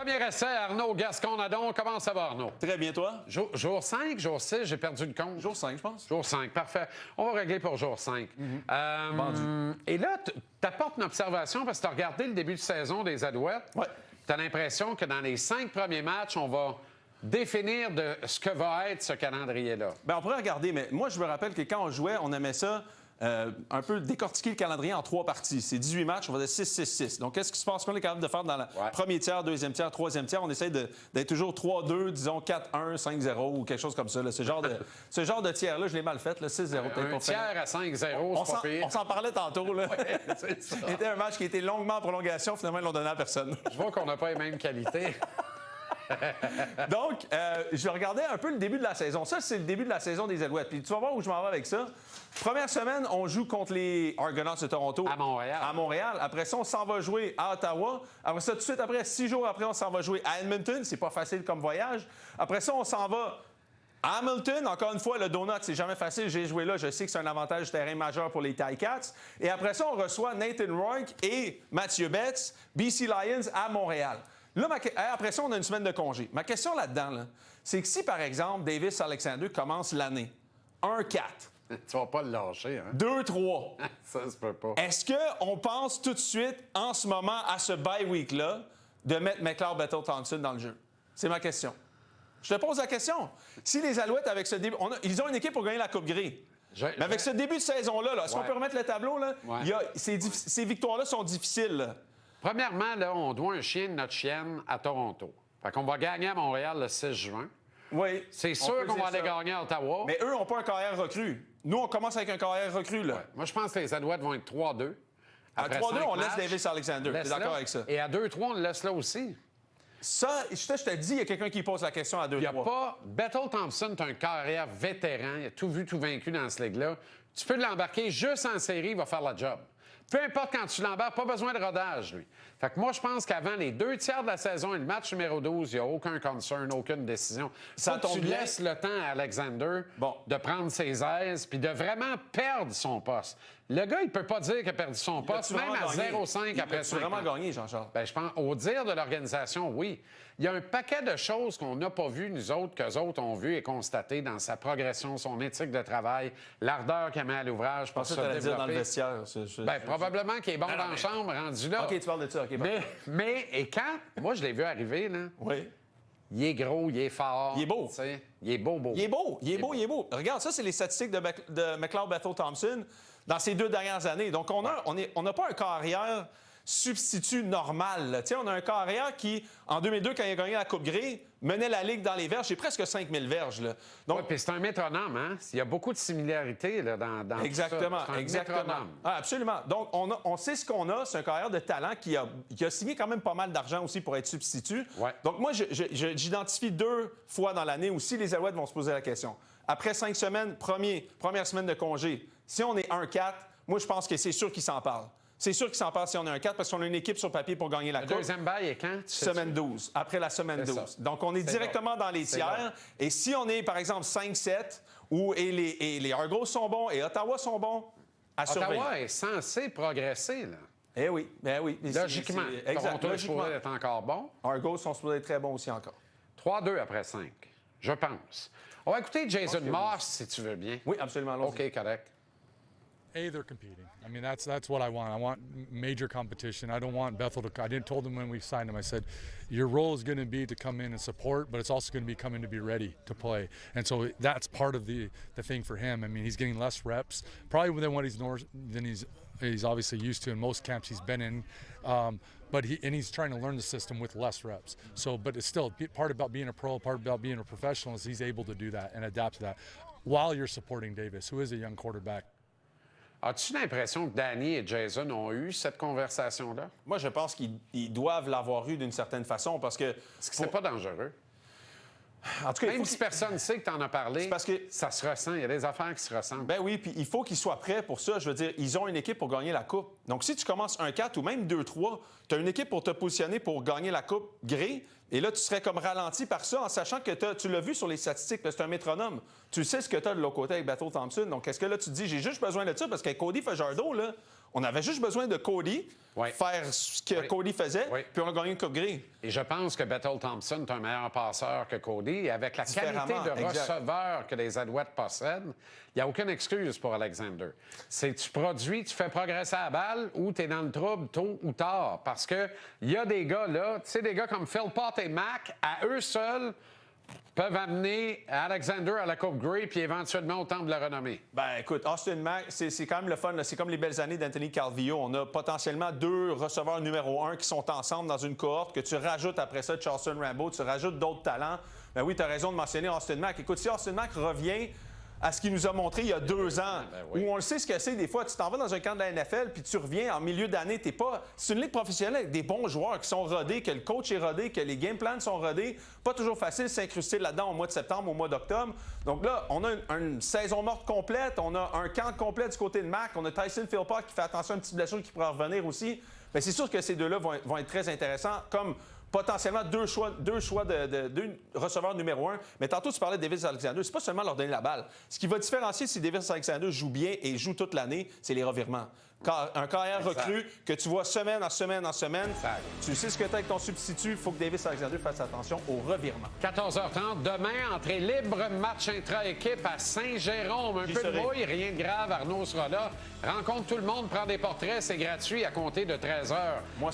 Premier essai, Arnaud Gascon-Nadon. Comment ça va, Arnaud? Très bien, toi? Jour 5, jour 6, j'ai perdu le compte. Jour 5, je pense. Jour 5, parfait. On va régler pour jour 5. Vendu. Et là, tu apportes une observation parce que tu as regardé le début de saison des Alouettes. Ouais. Tu as l'impression que dans les 5 premiers matchs, on va définir de ce que va être ce calendrier-là. Bien, on pourrait regarder, mais moi, je me rappelle que quand on jouait, on aimait ça un peu décortiquer le calendrier en 3 parties. C'est 18 matchs, on va dire 6-6-6. Donc, qu'est-ce qui se passe qu'on est capable de faire dans le premier tiers, deuxième tiers, troisième tiers? On essaie d'être toujours 3-2, disons 4-1, 5-0 ou quelque ce genre de, ce genre de tiers-là, je l'ai mal fait, 6-0 peut-être Un pas fait. tiers à 5-0, c'est pas pire. On s'en parlait tantôt. Là. Ouais, c'est ça. C'était un match qui était longuement en prolongation. Finalement, ils l'ont donné à personne. Je vois qu'on n'a pas les mêmes qualités. Donc, je regardais un peu le début de la saison. Ça, c'est le début de la saison des Alouettes. Puis tu vas voir où je m'en vais avec ça. Première semaine, on joue contre les Argonauts de Toronto. À Montréal. À Montréal. Après ça, on s'en va jouer à Ottawa. Après ça, tout de suite après, 6 jours après, on s'en va jouer à Edmonton. C'est pas facile comme voyage. Après ça, on s'en va à Hamilton. Encore une fois, le donut, c'est jamais facile. J'ai joué là. Je sais que c'est un avantage de terrain majeur pour les Ticats. Et après ça, on reçoit Nathan Rourke et Mathieu Betts, BC Lions à Montréal. Là, après ça, on a une semaine de congé. Ma question là-dedans, là, c'est que si, par exemple, Davis Alexander commence l'année 1-4, Tu vas pas le lâcher, hein? 2-3, Ça se peut pas. est-ce qu'on pense tout de suite, en ce moment, à ce bye week-là, de mettre McLeod Bethel-Thompson dans le jeu? C'est ma question. Je te pose la question. Si les Alouettes, avec ce début... ils ont une équipe pour gagner la Coupe Grey. Mais avec ce début de saison-là, est-ce qu'on peut remettre le tableau? Là? Ces victoires-là sont difficiles. Là. Premièrement, là, on doit un chien de notre chienne à Toronto. Fait qu'on va gagner à Montréal le 6 juin. Oui. C'est sûr qu'on va aller gagner à Ottawa. Mais eux n'ont pas un carrière recru. Nous, on commence avec un carrière recru. Là. Ouais. Moi, je pense que les Alouettes vont être 3-2. À 3-2, on laisse Davis Alexander. Tu es d'accord avec ça? Et à 2-3, on le laisse là aussi. Ça, je te dis, il y a quelqu'un qui pose la question à 2-3. Il n'y a pas... Bethel-Thompson est un carrière vétéran. Il a tout vu, tout vaincu dans ce ligue-là. Tu peux l'embarquer juste en série, il va faire la job. Peu importe quand tu l'embarques, pas besoin de rodage, lui. Fait que moi, je pense qu'avant les 2 tiers de la saison et le match numéro 12, il n'y a aucun concern, aucune décision. Ça tombe tu bien. laisses le temps à Alexander de prendre ses aises puis de vraiment perdre son poste. Le gars, il peut pas dire qu'il a perdu son poste, même à 0-5 après 5 ans. vraiment gagné, Jean-Charles? Bien, je pense, au dire de l'organisation, oui. Il y a un paquet de choses qu'on n'a pas vues, nous autres, qu'eux autres ont vues et constatées dans sa progression, son éthique de travail, l'ardeur qu'il met à l'ouvrage pour se développer. Dire dans le vestiaire. Probablement qu'il est bon dans la chambre, rendu là. OK, tu parles de ça. OK, mais et quand... Moi, je l'ai vu arriver, là. Oui. Il est gros, il est fort. Il est beau. T'sais. Il est beau. Il est beau. Regarde, ça, c'est les statistiques de McLeod Bethel-Thompson dans ces 2 dernières années. Donc, on n'a pas un carrière substitut normal. Là. On a un carrière qui, en 2002, quand il a gagné la Coupe Grey, menait la Ligue dans les verges. C'est presque 5000 verges. Là. Donc, oui, puis c'est un métronome, hein? Il y a beaucoup de similarités là, dans exactement, tout ça. exactement. Ah, absolument. Donc, on sait ce qu'on a. C'est un carrière de talent qui a signé quand même pas mal d'argent aussi pour être substitut. Ouais. Donc, moi, j'identifie 2 fois dans l'année où si les Alouettes vont se poser la question. Après 5 semaines, première semaine de congé, si on est 1-4, moi, je pense que c'est sûr qu'ils s'en parlent. C'est sûr qu'ils s'en parlent si on est 1-4 parce qu'on a une équipe sur papier pour gagner la Coupe. Le deuxième bail est quand? Semaine 12. Après la semaine 12. Ça. Donc, on est directement dans les tiers. Et si on est, par exemple, 5-7, et les Argos sont bons et Ottawa sont bons, à surveiller. Ottawa est censé progresser, là. Eh oui, ben oui. Logiquement. Toronto est supposé être encore bon. Argos sont supposés être très bons aussi encore. 3-2 après 5, je pense. On va écouter Jason Moss, si tu veux bien. Oui, absolument. OK, correct. They're competing. I mean, that's what I want. I want major competition. I don't want Bethel to. I told them when we signed him. I said, your role is going to be to come in and support, but it's also going to be coming to be ready to play. And so that's part of the thing for him. I mean, he's getting less reps, probably than what he's obviously used to in most camps he's been in. But he's trying to learn the system with less reps. So, but it's still part about being a pro, part about being a professional is he's able to do that and adapt to that while you're supporting Davis, who is a young quarterback. As-tu l'impression que Danny et Jason ont eu cette conversation-là? Moi, je pense qu'ils doivent l'avoir eu d'une certaine façon parce que... Est-ce que c'est pas dangereux? En tout cas, même si personne ne sait que tu en as parlé, c'est parce que ça se ressent. Il y a des affaires qui se ressentent. Ben oui, puis il faut qu'ils soient prêts pour ça. Je veux dire, ils ont une équipe pour gagner la Coupe. Donc, si tu commences 1-4 ou même 2-3, tu as une équipe pour te positionner pour gagner la Coupe Grey. Et là, tu serais comme ralenti par ça en sachant que tu l'as vu sur les statistiques, c'est un métronome. Tu sais ce que tu as de l'autre côté avec Bethel-Thompson. Donc, est-ce que là, tu te dis, j'ai juste besoin de ça parce qu'avec Cody Fajardo, là, On avait juste besoin de Cody, Ouais. faire ce que Oui. Cody faisait, Oui. puis on a gagné une Coupe Grey. Et je pense que Bethel Thompson est un meilleur passeur que Cody. Et avec la qualité Différemment, de exact. receveur que les Alouettes possèdent, il n'y a aucune excuse pour Alexander. C'est tu produis, tu fais progresser la balle ou tu es dans le trouble tôt ou tard. Parce qu'il y a des gars là, tu sais, des gars comme Phil Pott et Mac, à eux seuls, peuvent amener Alexander à la Coupe Grey puis éventuellement au Temple de la Renommée. Ben écoute, Austin Mack, c'est quand même le fun. là. C'est comme les belles années d'Anthony Calvillo. On a potentiellement 2 receveurs numéro 1 qui sont ensemble dans une cohorte, que tu rajoutes après ça Charleston Rambo, tu rajoutes d'autres talents. Ben oui, tu as raison de mentionner Austin Mack. Écoute, si Austin Mack revient à ce qu'il nous a montré il y a 2 ans, Ben oui. où on le sait ce que c'est, des fois, tu t'en vas dans un camp de la NFL, puis tu reviens en milieu d'année, t'es pas... C'est une ligue professionnelle avec des bons joueurs qui sont rodés, que le coach est rodé, que les game plans sont rodés. Pas toujours facile de s'incruster là-dedans au mois de septembre, au mois d'octobre. Donc là, on a une saison morte complète, on a un camp complet du côté de Mac, on a Tyson Philpott qui fait attention à une petite blessure qui pourrait revenir aussi. Bien, c'est sûr que ces deux-là vont être très intéressants, comme potentiellement deux choix de receveurs numéro 1. Mais tantôt, tu parlais de Davis Alexander. C'est pas seulement leur donner la balle. Ce qui va différencier si Davis Alexander joue bien et joue toute l'année, c'est les revirements. Un carrière recrue que tu vois semaine en semaine en semaine, Exact. tu sais ce que tu as avec ton substitut, il faut que Davis Alexander fasse attention aux revirements. 14h30, demain, entrée libre, match intra-équipe à Saint-Jérôme. Un J'y peu de serai. mouille, rien de grave, Arnaud sera là. Rencontre tout le monde, prend des portraits, c'est gratuit à compter de 13h. Moi,